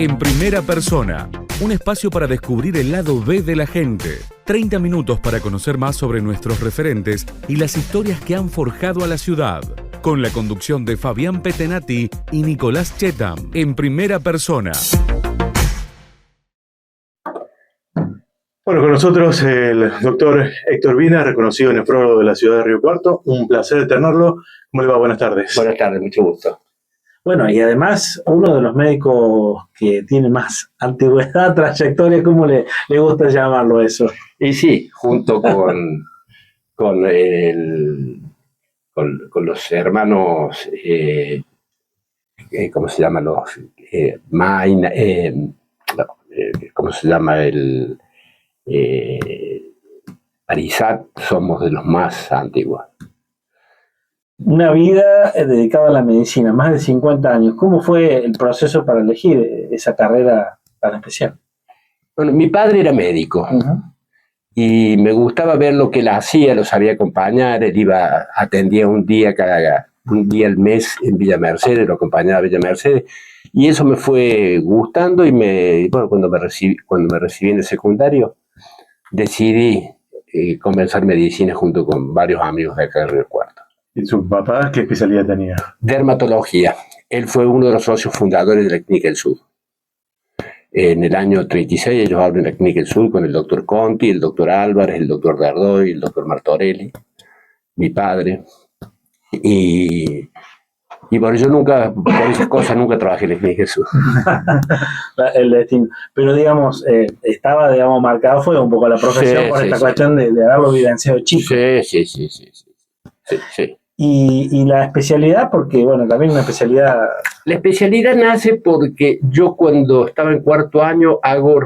En primera persona, un espacio para descubrir el lado B de la gente. 30 minutos para conocer más sobre nuestros referentes y las historias que han forjado a la ciudad. Con la conducción de Fabián Petenati y Nicolás Chetam. En primera persona. Bueno, con nosotros el doctor Héctor Vina, reconocido nefrólogo de la ciudad de Río Cuarto. Un placer tenerlo. ¿Cómo le va? Buenas tardes. Buenas tardes, mucho gusto. Bueno, y además uno de los médicos que tiene más antigüedad, trayectoria, ¿cómo le gusta llamarlo eso? Y sí, junto con los hermanos, ¿cómo se llama? ¿Cómo se llama? Arizat, somos de los más antiguos. Una vida dedicada a la medicina, más de 50 años. ¿Cómo fue el proceso para elegir esa carrera tan especial? Bueno, mi padre era médico. Y me gustaba ver lo que él hacía, lo sabía acompañar. Él atendía un día al mes en Villa Mercedes, lo acompañaba a Villa Mercedes. Y eso me fue gustando y cuando me recibí en el secundario, decidí comenzar medicina junto con varios amigos de acá de Río Cuarto. ¿Y su papá qué especialidad tenía? Dermatología. Él fue uno de los socios fundadores de la Clínica del Sur. En el año 36 ellos abren la Clínica del Sur con el doctor Conti, el doctor Álvarez, el doctor Dardoy, el doctor Martorelli, mi padre. Y bueno, yo nunca, por esas cosas, nunca trabajé en la Clínica del Sur. El destino. Pero digamos, estaba marcado fue un poco la profesión por esta cuestión de haberlo vivenciado chico. Sí. Y la especialidad, porque bueno, también una especialidad... La especialidad nace porque yo cuando estaba en cuarto año hago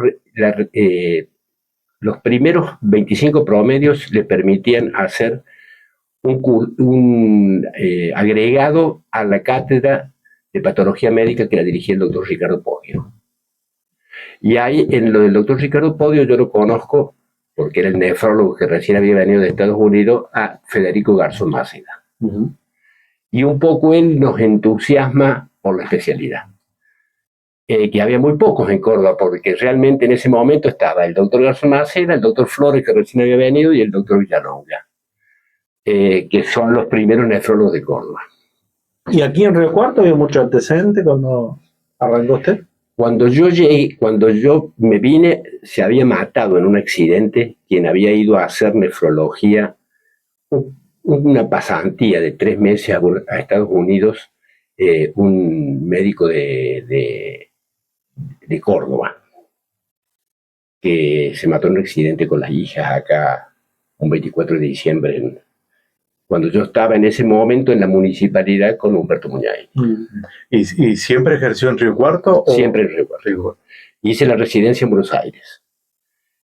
los primeros 25 promedios le permitían hacer un agregado a la cátedra de patología médica que la dirigía el doctor Ricardo Podio. Y ahí en lo del doctor Ricardo Podio yo lo conozco porque era el nefrólogo que recién había venido de Estados Unidos, a Federico Garzón Maceda. Y un poco él nos entusiasma por la especialidad. Que había muy pocos en Córdoba, porque realmente en ese momento estaba el doctor Garzón Maceda, el doctor Flores, que recién había venido, y el doctor Villalonga, que son los primeros nefrólogos de Córdoba. ¿Y aquí en Río Cuarto había mucho antecedente cuando arrancó usted? Cuando yo me vine, se había matado en un accidente quien había ido a hacer nefrología, una pasantía de 3 meses a Estados Unidos, un médico de Córdoba, que se mató en un accidente con las hijas acá, un 24 de diciembre, cuando yo estaba en ese momento en la municipalidad con Humberto Muñay. ¿Y siempre ejerció en Río Cuarto? Siempre en Río Cuarto. Hice la residencia en Buenos Aires.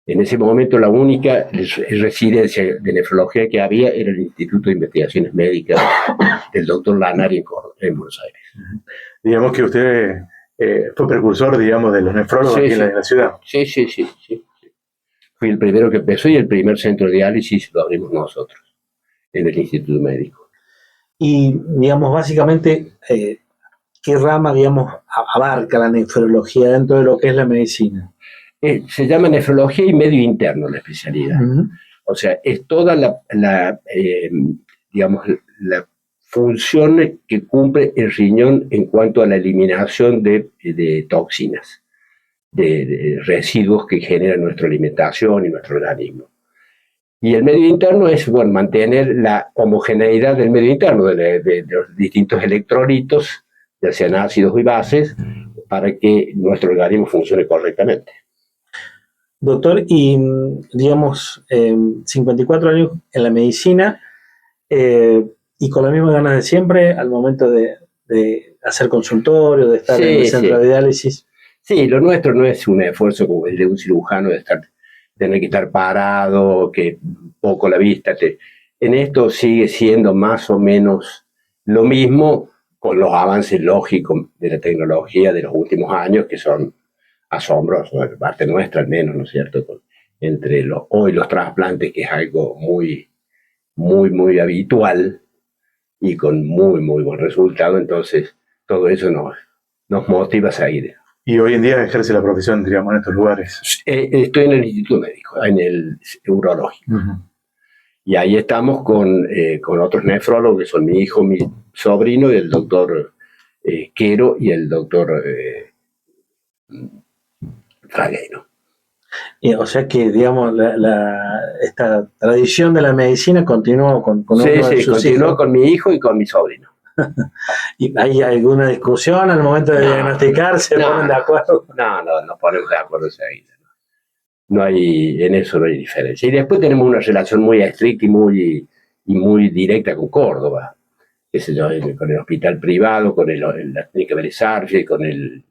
En ese momento la única residencia de nefrología que había era el Instituto de Investigaciones Médicas del doctor Lanari en Buenos Aires. Digamos que usted fue precursor, digamos, de los nefrólogos aquí en la ciudad. Sí. Fui el primero que empezó y el primer centro de diálisis lo abrimos nosotros en el Instituto Médico. Y, digamos, básicamente, ¿qué rama, digamos, abarca la nefrología dentro de lo que es la medicina? Se llama nefrología y medio interno la especialidad. O sea, es toda la función que cumple el riñón en cuanto a la eliminación de toxinas, de residuos que genera nuestra alimentación y nuestro organismo. Y el medio interno es, bueno, mantener la homogeneidad del medio interno, de los distintos electrolitos, ya sean ácidos y bases, para que nuestro organismo funcione correctamente. Doctor, y digamos, 54 años en la medicina, y con las mismas ganas de siempre al momento de hacer consultorio, de estar en el centro de diálisis. Sí, lo nuestro no es un esfuerzo como el de un cirujano tener que estar parado, que poco la vista. En esto sigue siendo más o menos lo mismo con los avances lógicos de la tecnología de los últimos años, que son asombrosos, de parte nuestra al menos, ¿no es cierto? Entre hoy los trasplantes, que es algo muy habitual y con muy buen resultado, entonces todo eso nos motiva a seguir. Y hoy en día ejerce la profesión, digamos, en estos lugares. Estoy en el Instituto Médico, en el urológico. Y ahí estamos con otros nefrólogos, que son mi hijo, mi sobrino, y el doctor Quero y el doctor Fragueiro. O sea que, digamos, esta tradición de la medicina continuó con uno de sus continuó hijos. con mi hijo y con mi sobrino. ¿Y hay alguna discusión al momento de diagnosticar? ¿Se ponen de acuerdo? No, nos ponemos de acuerdo enseguida. No hay, en eso no hay diferencia. Y después tenemos una relación muy estricta y muy directa con Córdoba. Qué sé yo, con el hospital privado, con la clínica Vélez Arfiel, con el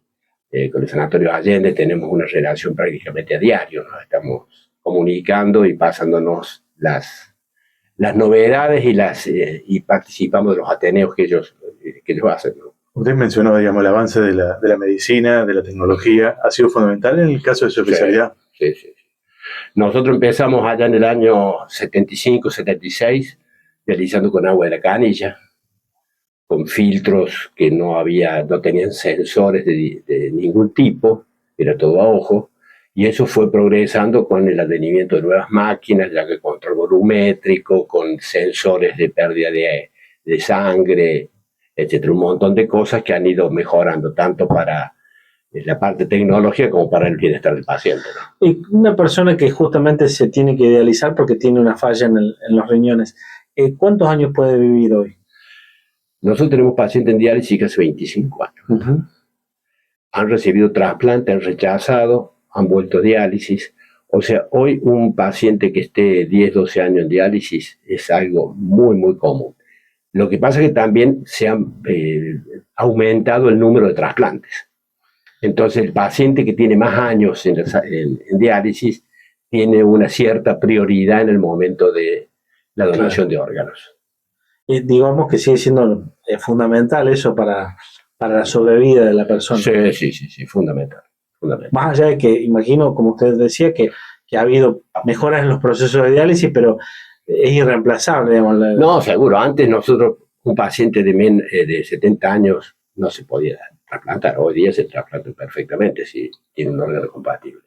Sanatorio Allende, tenemos una relación prácticamente a diario, ¿no? Estamos comunicando y pasándonos las novedades y participamos de los ateneos que ellos hacen, ¿no? Usted mencionó, digamos, el avance de la medicina, de la tecnología. ¿Ha sido fundamental en el caso de su especialidad? Sí. Nosotros empezamos allá en el año 75, 76, realizando con agua de la canilla, con filtros que no tenían sensores de ningún tipo, era todo a ojo, y eso fue progresando con el advenimiento de nuevas máquinas, ya que control volumétrico, con sensores de pérdida de sangre, etcétera, un montón de cosas que han ido mejorando, tanto para la parte tecnológica como para el bienestar del paciente, ¿no? Y una persona que justamente se tiene que dializar porque tiene una falla en los riñones, ¿cuántos años puede vivir hoy? Nosotros tenemos pacientes en diálisis que hace 25 años. Han recibido trasplante, han rechazado, han vuelto a diálisis. O sea, hoy un paciente que esté 10, 12 años en diálisis es algo muy, muy común. Lo que pasa es que también se ha aumentado el número de trasplantes. Entonces, el paciente que tiene más años en diálisis tiene una cierta prioridad en el momento de la donación de órganos. Digamos que sigue siendo fundamental eso para la sobrevida de la persona. Sí, fundamental. Más allá de que, imagino, como usted decía, que ha habido mejoras en los procesos de diálisis, pero es irreemplazable, digamos. No, seguro. Antes nosotros, un paciente de 70 años no se podía trasplantar. Hoy día se trasplanta perfectamente si tiene un órgano compatible.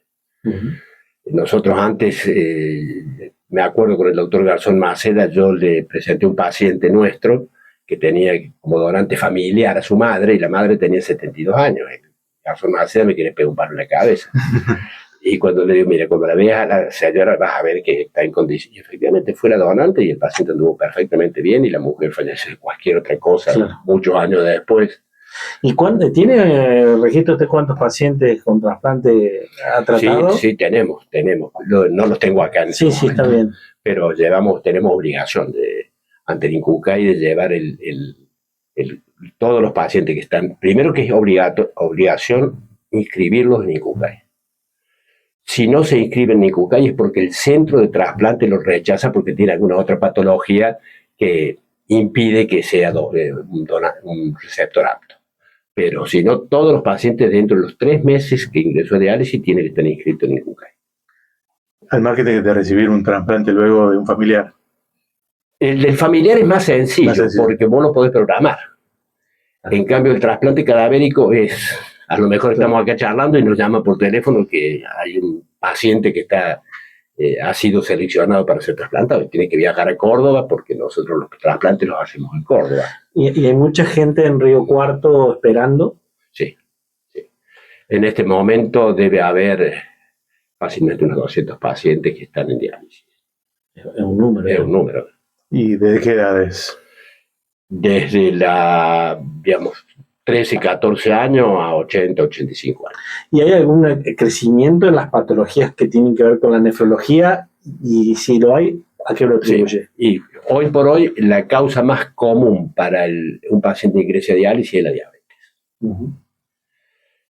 Nosotros antes, me acuerdo con el doctor Garzón Maceda, yo le presenté un paciente nuestro que tenía como donante familiar a su madre, y la madre tenía 72 años. Garzón Maceda me quiere pegar un palo en la cabeza. Y cuando le digo, mira, cuando la veas a la señora vas a ver que está en condición. Y efectivamente fue la donante y el paciente anduvo perfectamente bien, y la mujer falleció de cualquier otra cosa muchos años después. ¿Y tiene registro de cuántos pacientes con trasplante ha tratado? Sí, tenemos. No los tengo acá en este momento, está bien. Pero tenemos obligación ante el INCUCAI de llevar todos los pacientes que están. Primero que es obligación inscribirlos en INCUCAI. Si no se inscriben en INCUCAI es porque el centro de trasplante los rechaza porque tiene alguna otra patología que impide que sea un receptor apto. Pero si no, todos los pacientes dentro de los 3 meses que ingresó a diálisis tienen que estar inscritos en INCUCAI. Al margen de recibir un trasplante luego de un familiar. El del familiar es más sencillo, porque vos lo podés programar. En cambio, el trasplante cadavérico es, a lo mejor estamos acá charlando y nos llama por teléfono que hay un paciente que ha sido seleccionado para ser trasplantado y tiene que viajar a Córdoba, porque nosotros los trasplantes los hacemos en Córdoba. ¿Y hay mucha gente en Río Cuarto esperando? Sí. En este momento debe haber fácilmente unos 200 pacientes que están en diálisis. Es un número. ¿Y de qué edades? Desde 13, 14 años a 80, 85 años. ¿Y hay algún crecimiento en las patologías que tienen que ver con la nefrología? Y si lo hay, ¿a qué lo atribuye? Y hoy por hoy la causa más común para un paciente que ingrese a diálisis es la diabetes.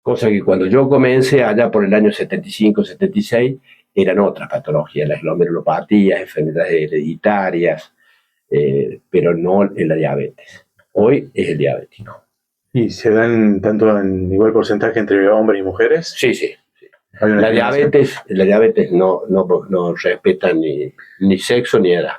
Cosa que cuando yo comencé allá por el año 75, 76, eran otras patologías, las glomerulopatías, enfermedades hereditarias, pero no en la diabetes. Hoy es el diabético. ¿Y se dan tanto en igual porcentaje entre hombres y mujeres? Sí. La diabetes no respeta ni sexo ni edad.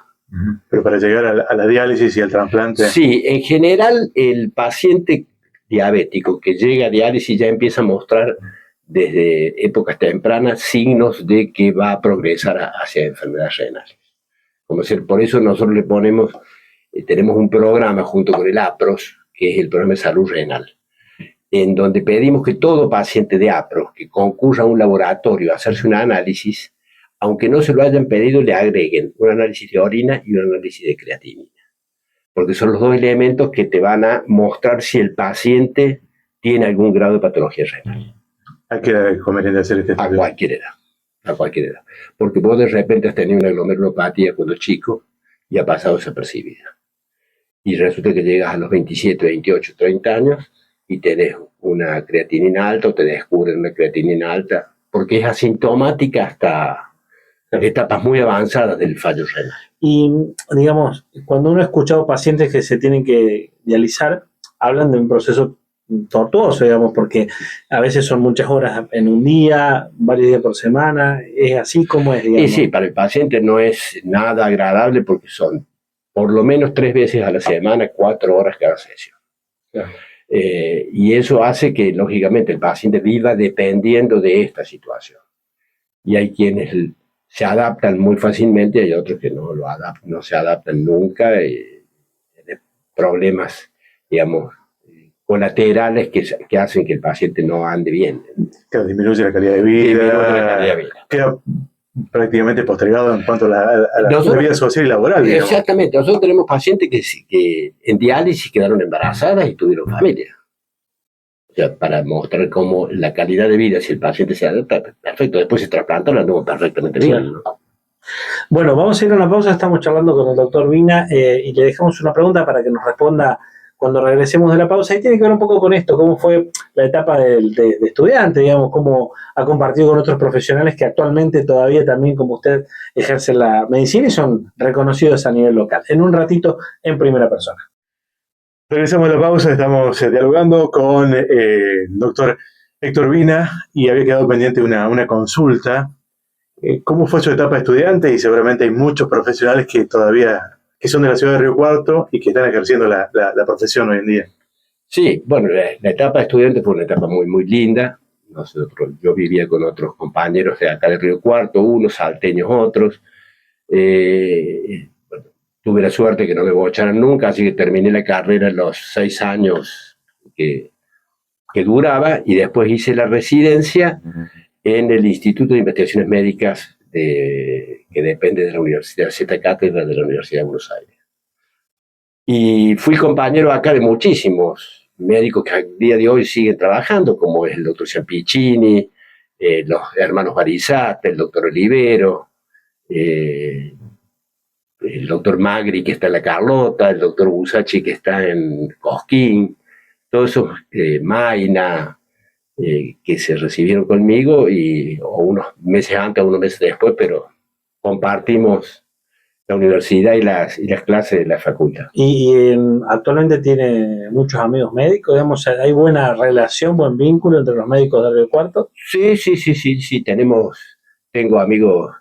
Pero para llegar a la diálisis y al trasplante... Sí, en general el paciente diabético que llega a diálisis ya empieza a mostrar desde épocas tempranas signos de que va a progresar hacia enfermedades renales. Como decir, por eso nosotros le ponemos, tenemos un programa junto con el APROS, que es el programa de salud renal, en donde pedimos que todo paciente de APROS que concurra a un laboratorio a hacerse un análisis, aunque no se lo hayan pedido, le agreguen un análisis de orina y un análisis de creatinina. Porque son los dos elementos que te van a mostrar si el paciente tiene algún grado de patología renal. ¿A qué edad es conveniente hacer este estudio? A cualquier edad. Porque vos de repente has tenido una glomerulopatía cuando chico y ha pasado desapercibida. Y resulta que llegas a los 27, 28, 30 años y tenés una creatinina alta o te descubren una creatinina alta, porque es asintomática hasta etapas muy avanzadas del fallo renal. Y, digamos, cuando uno ha escuchado pacientes que se tienen que dializar, hablan de un proceso tortuoso, digamos, porque a veces son muchas horas en un día, varios días por semana, es así como es, digamos. Y sí, para el paciente no es nada agradable porque son por lo menos 3 veces a la semana, 4 horas cada sesión. Claro. Y eso hace que, lógicamente, el paciente viva dependiendo de esta situación. Y hay quienes se adaptan muy fácilmente y hay otros que no se adaptan nunca. Tienen problemas, digamos, colaterales que hacen que el paciente no ande bien. Claro, disminuye la calidad de vida. Queda prácticamente postergado en cuanto a la vida social y laboral. Digamos. Exactamente. Nosotros tenemos pacientes que en diálisis quedaron embarazadas y tuvieron familia. O sea, para mostrar cómo la calidad de vida, si el paciente se adapta, perfecto. Después se trasplanta, lo andamos perfectamente bien, ¿no? Bueno, vamos a ir a una pausa. Estamos charlando con el doctor Vina y le dejamos una pregunta para que nos responda cuando regresemos de la pausa. Y tiene que ver un poco con esto, cómo fue la etapa de estudiante, digamos, cómo ha compartido con otros profesionales que actualmente todavía también, como usted, ejercen la medicina y son reconocidos a nivel local. En un ratito, en primera persona. Regresamos a la pausa, estamos dialogando con el doctor Héctor Vina y había quedado pendiente una consulta. ¿Cómo fue su etapa de estudiante? Y seguramente hay muchos profesionales que todavía que son de la ciudad de Río Cuarto y que están ejerciendo la profesión hoy en día. Sí, bueno, la etapa de estudiante fue una etapa muy, muy linda. Yo vivía con otros compañeros de acá de Río Cuarto, unos salteños, otros. Bueno, tuve la suerte que no me bocharan nunca, así que terminé la carrera en los 6 años que duraba y después hice la residencia en el Instituto de Investigaciones Médicas que depende de la Universidad Z Cátedra de la Universidad de Buenos Aires. Y fui compañero acá de muchísimos médicos que al día de hoy siguen trabajando, como es el doctor Ciampicini, los hermanos Barizate, el doctor Olivero, el doctor Magri, que está en La Carlota, el doctor Busacci, que está en Cosquín, todos esos, Maina, que se recibieron conmigo o unos meses antes o unos meses después, pero compartimos la universidad y las clases de la facultad. ¿Y actualmente tiene muchos amigos médicos? Digamos, ¿hay buena relación, buen vínculo entre los médicos de Río Cuarto? Sí, tengo amigos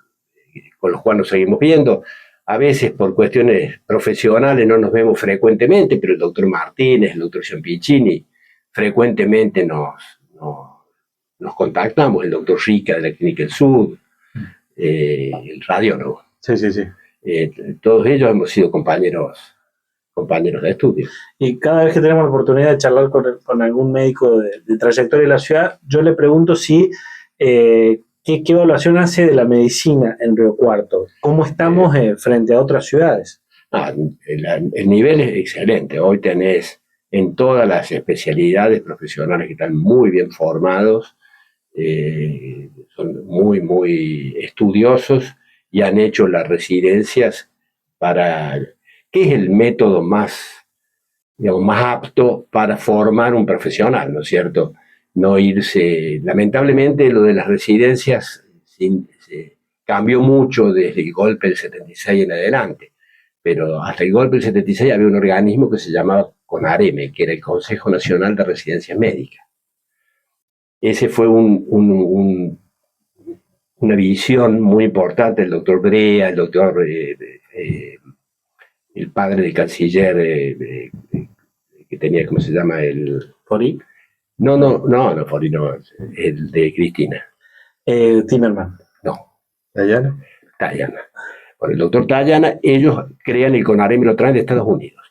con los cuales nos seguimos viendo. A veces por cuestiones profesionales no nos vemos frecuentemente, pero el doctor Martínez, el doctor Ciampicini, frecuentemente nos contactamos, el doctor Rica de la Clínica del Sur, el radiólogo. Sí. Todos ellos hemos sido compañeros de estudio. Y cada vez que tenemos la oportunidad de charlar con algún médico de trayectoria de la ciudad, yo le pregunto si qué evaluación hace de la medicina en Río Cuarto. ¿Cómo estamos frente a otras ciudades? El nivel es excelente. Hoy tenés en todas las especialidades profesionales que están muy bien formados, son muy, muy estudiosos y han hecho las residencias que es el método más apto para formar un profesional, ¿no es cierto? No irse, lamentablemente lo de las residencias se cambió mucho desde el golpe del 76 en adelante, pero hasta el golpe del 76 había un organismo que se llamaba CONAREME, que era el Consejo Nacional de Residencias Médicas. Ese fue una visión muy importante del doctor Brea, el padre del canciller que tenía, ¿cómo se llama? ¿Fori? No, Fori no, el de Cristina. Timerman. No, ¿Dayana? Tayana. Por el doctor Tayana, ellos crean el CONAREM y lo traen de Estados Unidos.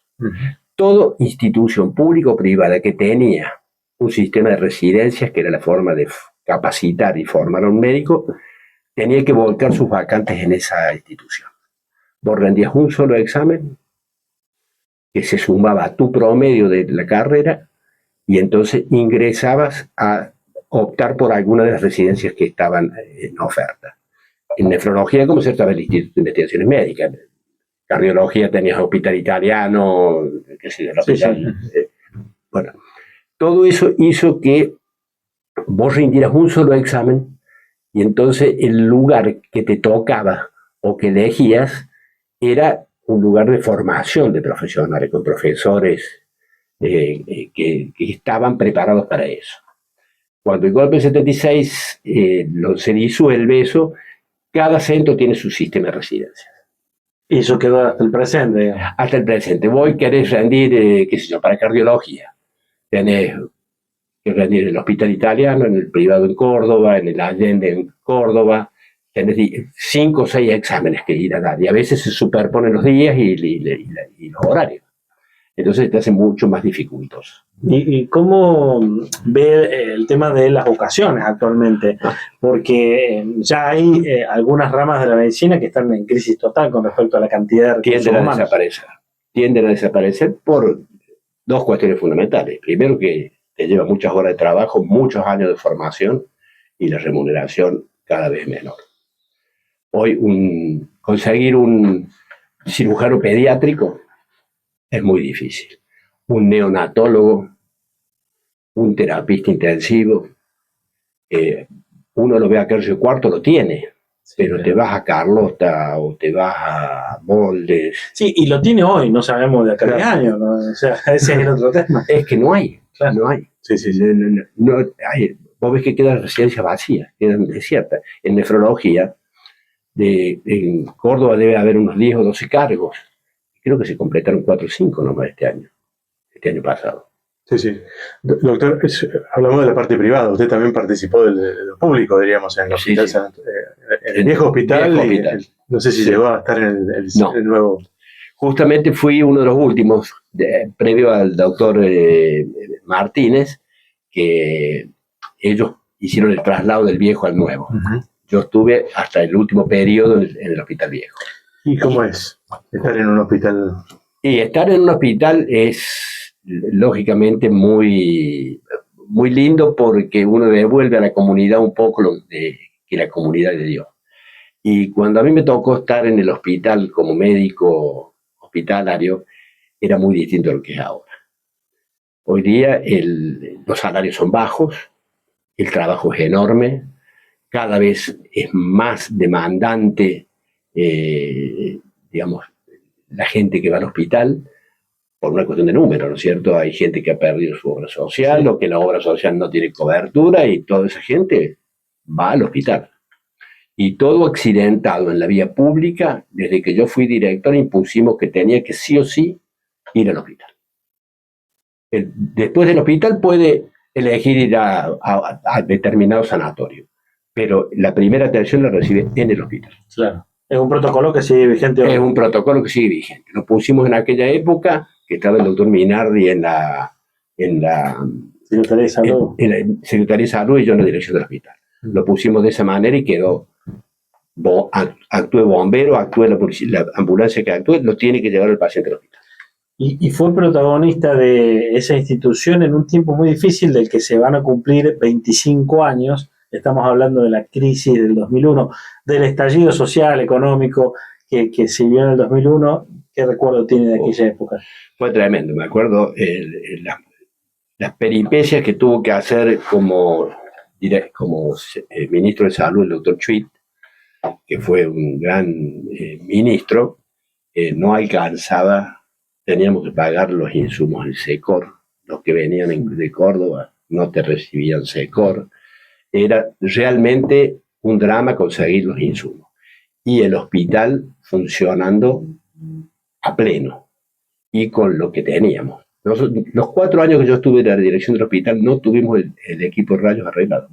Toda institución pública o privada que tenía un sistema de residencias, que era la forma de capacitar y formar a un médico, tenía que volcar sus vacantes en esa institución. Vos rendías un solo examen que se sumaba a tu promedio de la carrera y entonces ingresabas a optar por alguna de las residencias que estaban en oferta. En nefrología, como se estaba el Instituto de Investigaciones Médicas. En cardiología tenías Hospital Italiano, qué sé yo, el hospital. Sí. Bueno, todo eso hizo que vos rindieras un solo examen y entonces el lugar que te tocaba o que elegías era un lugar de formación de profesionales, con profesores que estaban preparados para eso. Cuando el golpe del 76 se disuelve eso, cada centro tiene su sistema de residencia. Y eso quedó hasta el presente, digamos. Hasta el presente. Vos querés rendir, qué sé yo, para cardiología. Tenés que rendir en el Hospital Italiano, en el privado en Córdoba, en el Allende en Córdoba. Tenés 5 o 6 exámenes que ir a dar. Y a veces se superponen los días y los horarios. Entonces te hace mucho más dificultoso. ¿Y cómo ve el tema de las vocaciones actualmente? Porque ya hay algunas ramas de la medicina que están en crisis total con respecto a la cantidad de recursos humanos. Tienden a desaparecer por 2 cuestiones fundamentales. Primero, que te lleva muchas horas de trabajo, muchos años de formación y la remuneración cada vez menor. Hoy conseguir un cirujano pediátrico es muy difícil. Un neonatólogo, un terapista intensivo, uno lo ve a Carlos Cuarto, lo tiene, pero te vas a Carlota o te vas a Moldes. Sí, y lo tiene hoy, no sabemos de acá 10 años, ¿no? O sea, ese es el otro tema. Es que no hay, claro. No hay. Sí. No hay. Vos ves que quedan residencias vacías, quedan desiertas. En nefrología, en Córdoba debe haber unos 10 o 12 cargos. Creo que se completaron 4 o 5 nomás este año pasado. Sí. Doctor, hablamos de la parte privada. Usted también participó de lo público, diríamos, en el hospital, en el viejo hospital. No sé si llegó a estar en el nuevo. Justamente fui uno de los últimos, previo al doctor Martínez, que ellos hicieron el traslado del viejo al nuevo. Yo estuve hasta el último periodo en el hospital viejo. ¿Y cómo es estar en un hospital? Y estar en un hospital es lógicamente muy, muy lindo porque uno devuelve a la comunidad un poco lo que la comunidad le dio. Y cuando a mí me tocó estar en el hospital como médico hospitalario, era muy distinto a lo que es ahora. Hoy día los salarios son bajos, el trabajo es enorme, cada vez es más demandante, digamos, la gente que va al hospital, por una cuestión de número, ¿no es cierto? Hay gente que ha perdido su obra social, o que la obra social no tiene cobertura, y toda esa gente va al hospital. Y todo accidentado en la vía pública, desde que yo fui director, impusimos que tenía que sí o sí ir al hospital. Después del hospital puede elegir ir a determinado sanatorio, pero la primera atención la recibe en el hospital. Claro. Es un protocolo que sigue vigente hoy. Es un protocolo que sigue vigente. Lo pusimos en aquella época, que estaba el doctor Minardi en la Secretaría de Salud. En la Secretaría de Salud y yo en la dirección del hospital. Lo pusimos de esa manera y quedó. Actúe bombero, actúe la ambulancia que actúe, lo tiene que llevar el paciente al hospital. Y fue protagonista de esa institución en un tiempo muy difícil del que se van a cumplir 25 años. Estamos hablando de la crisis del 2001, del estallido social, económico que se vio en el 2001. ¿Qué recuerdo tiene de aquella época? Fue tremendo. Me acuerdo las peripecias que tuvo que hacer como ministro de Salud el doctor Chuit, que fue un gran ministro. No alcanzaba, teníamos que pagar los insumos del SECOR. Los que venían de Córdoba no te recibían SECOR. Era realmente un drama conseguir los insumos. Y el hospital funcionando a pleno y con lo que teníamos. Los 4 años que yo estuve en la dirección del hospital no tuvimos el equipo de rayos arreglado.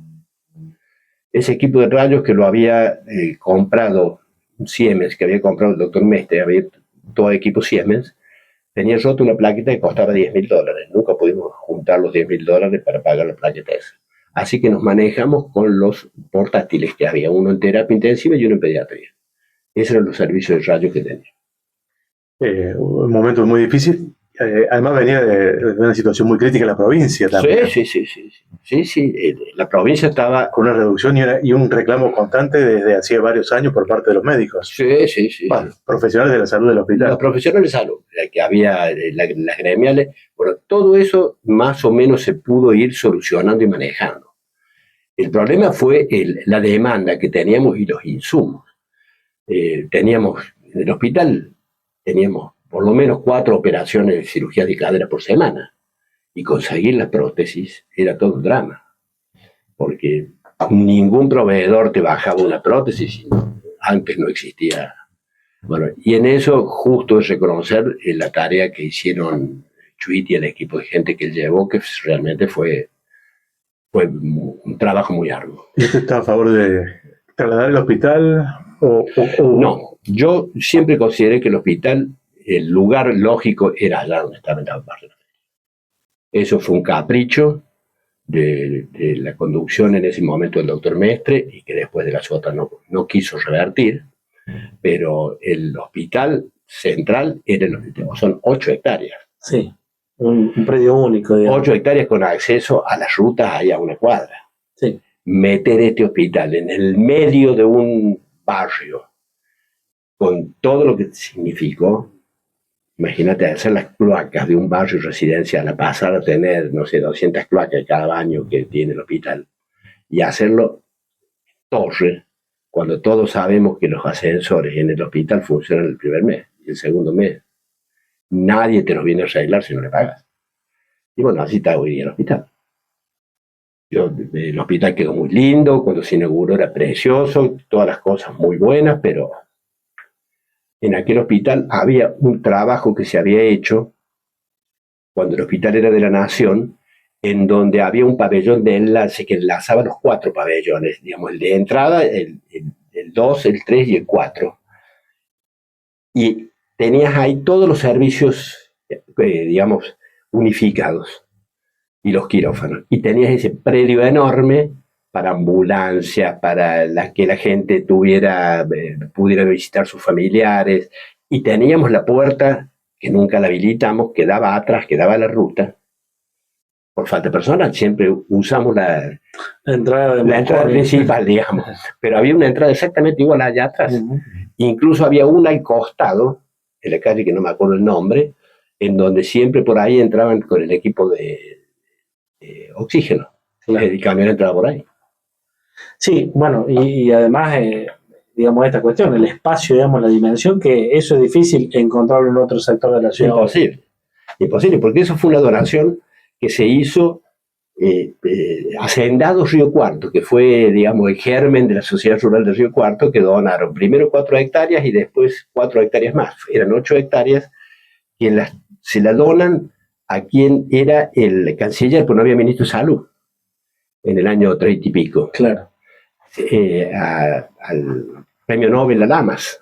Ese equipo de rayos que lo había comprado Siemens, que había comprado el doctor Mestre, había todo equipo Siemens, tenía roto una plaqueta que costaba $10.000. Nunca pudimos juntar los $10.000 para pagar la plaqueta esa. Así que nos manejamos con los portátiles que había, uno en terapia intensiva y uno en pediatría. Esos eran los servicios de rayos que tenía. Un momento muy difícil. Además venía de una situación muy crítica en la provincia también. Sí. La provincia estaba... Con una reducción y un reclamo constante desde hacía varios años por parte de los médicos. Sí. Bueno, profesionales de la salud del hospital. Los profesionales de salud, que había, las gremiales, bueno, todo eso más o menos se pudo ir solucionando y manejando. El problema fue la demanda que teníamos y los insumos. Teníamos, en el hospital, teníamos por lo menos 4 operaciones de cirugía de cadera por semana. Y conseguir las prótesis era todo un drama. Porque ningún proveedor te bajaba una prótesis, antes no existía. Bueno, y en eso justo es reconocer la tarea que hicieron Chuit y el equipo de gente que él llevó, que realmente fue un trabajo muy arduo. ¿Y usted está a favor de trasladar el hospital? No, yo siempre consideré que el hospital, el lugar lógico era allá donde estaba en la Barcelona. Eso fue un capricho de la conducción en ese momento del doctor Mestre y que después de la SOTA no quiso revertir, pero el hospital central son 8 hectáreas. Sí, un predio único. Digamos. 8 hectáreas con acceso a las rutas ahí a una cuadra. Sí. Meter este hospital en el medio de un barrio, con todo lo que significó, imagínate hacer las cloacas de un barrio residencial, a pasar a tener, no sé, 200 cloacas cada baño que tiene el hospital, y hacerlo torre, cuando todos sabemos que los ascensores en el hospital funcionan el primer mes y el segundo mes. Nadie te los viene a arreglar si no le pagas. Y bueno, así está hoy día el hospital. El hospital quedó muy lindo, cuando se inauguró era precioso, todas las cosas muy buenas, pero en aquel hospital había un trabajo que se había hecho cuando el hospital era de la Nación, en donde había un pabellón de enlace que enlazaba los 4 pabellones, digamos, el de entrada, el 2, el 3 y el 4. Y tenías ahí todos los servicios, digamos, unificados. Y los quirófanos. Y tenías ese predio enorme para ambulancias, para que la gente pudiera visitar sus familiares. Y teníamos la puerta, que nunca la habilitamos, que daba atrás, que daba a la ruta. Por falta de personal, siempre usamos la entrada principal, digamos. Pero había una entrada exactamente igual allá atrás. Uh-huh. Incluso había una al costado, en la calle que no me acuerdo el nombre, en donde siempre por ahí entraban con el equipo de oxígeno. Claro. El camión entraba por ahí. Sí, bueno, y además, digamos, esta cuestión, el espacio, digamos, la dimensión, que eso es difícil encontrarlo en otro sector de la ciudad. Imposible, porque eso fue una donación que se hizo Hacendados Río Cuarto, que fue, digamos, el germen de la Sociedad Rural de Río Cuarto, que donaron primero 4 hectáreas y después 4 hectáreas más. Eran 8 hectáreas que se la donan a quien era el canciller, porque no había ministro de salud en el año 30 y pico. Claro. Al premio Nobel a Lamas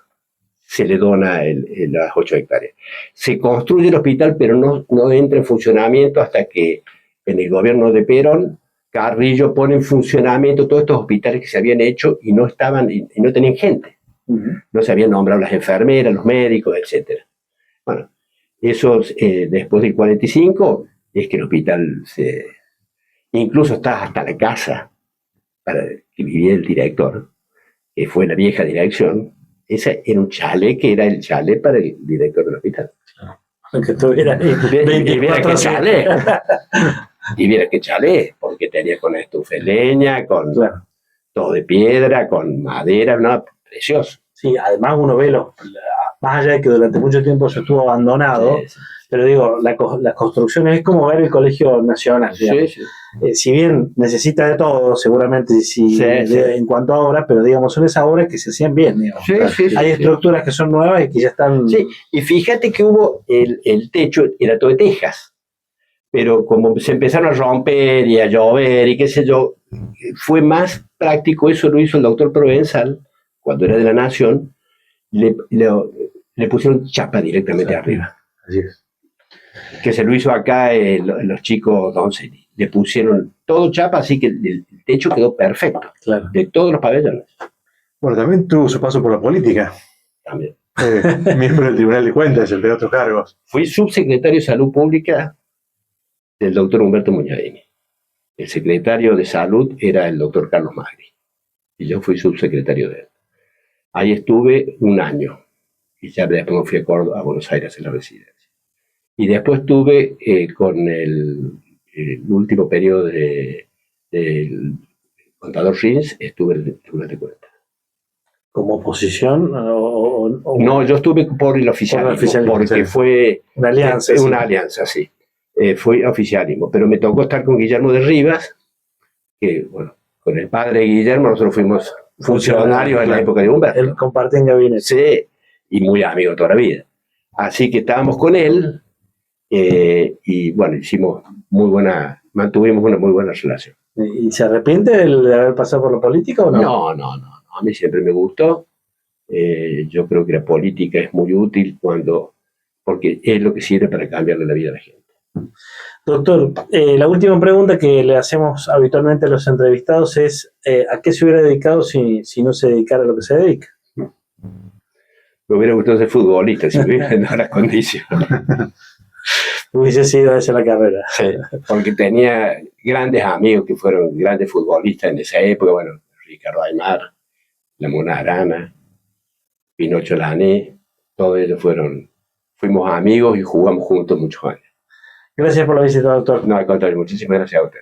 se le dona las 8 hectáreas. Se construye el hospital, pero no entra en funcionamiento hasta que en el gobierno de Perón, Carrillo pone en funcionamiento todos estos hospitales que se habían hecho y no tenían gente. Uh-huh. No se habían nombrado las enfermeras, los médicos, etc. Bueno, eso después del 45 es que el hospital incluso está hasta la casa para que vivía el director, que fue la vieja dirección. Ese era un chalet que era el chalet para el director del hospital. Que tuviera y viera qué chalet. Y viera qué chalet, porque tenía con estufa de leña, con todo de piedra, con madera, no, precioso. Sí, además uno ve más allá de que durante mucho tiempo se estuvo abandonado, sí. Pero digo, las construcciones es como ver el Colegio Nacional. Sí. Si bien necesita de todo, seguramente en cuanto a obras, pero digamos, son esas obras que se hacían bien. Digamos. Hay estructuras que son nuevas y que ya están... Sí, y fíjate que hubo el techo, era todo de tejas. pero como se empezaron a romper y a llover y qué sé yo, fue más práctico. Eso lo hizo el doctor Provenzal cuando era de la Nación. Le pusieron chapa directamente arriba. Así es. Que se lo hizo acá los chicos 11. Le pusieron todo chapa, así que el techo quedó perfecto. Claro. De todos los pabellones. Bueno, también tuvo su paso por la política. También. Miembro del Tribunal de Cuentas, entre otros cargos. Fui subsecretario de Salud Pública del doctor Humberto Muñadini. El secretario de Salud era el doctor Carlos Magri. Y yo fui subsecretario de él. Ahí estuve un año. Y ya después me fui a Córdoba, a Buenos Aires, en la residencia. Y después estuve con el último periodo del contador Rins, estuve en el Tribunal de Cuentas. ¿Como oposición? No, yo estuve por el oficialismo, porque fue una alianza. Una alianza, sí. Fue oficialismo, pero me tocó estar con Guillermo de Rivas, que, bueno, con el padre de Guillermo nosotros fuimos funcionarios en la época de Humberto. Él compartía en gabinete. Sí, y muy amigo toda la vida. Así que estábamos con él y, bueno, mantuvimos una muy buena relación. ¿Y se arrepiente de haber pasado por la política o no? No. A mí siempre me gustó. Yo creo que la política es muy útil porque es lo que sirve para cambiarle la vida a la gente. Doctor, la última pregunta que le hacemos habitualmente a los entrevistados es ¿a qué se hubiera dedicado si no se dedicara a lo que se dedica? Me hubiera gustado ser futbolista si me hubieran dado las condiciones. Hubiese sido esa la carrera. Sí, porque tenía grandes amigos que fueron grandes futbolistas en esa época. Bueno, Ricardo Aymar, La Mona Arana, Pinocho Lané, todos ellos fuimos amigos y jugamos juntos muchos años. Gracias por la visita, doctor. No, al contrario, muchísimas gracias a usted.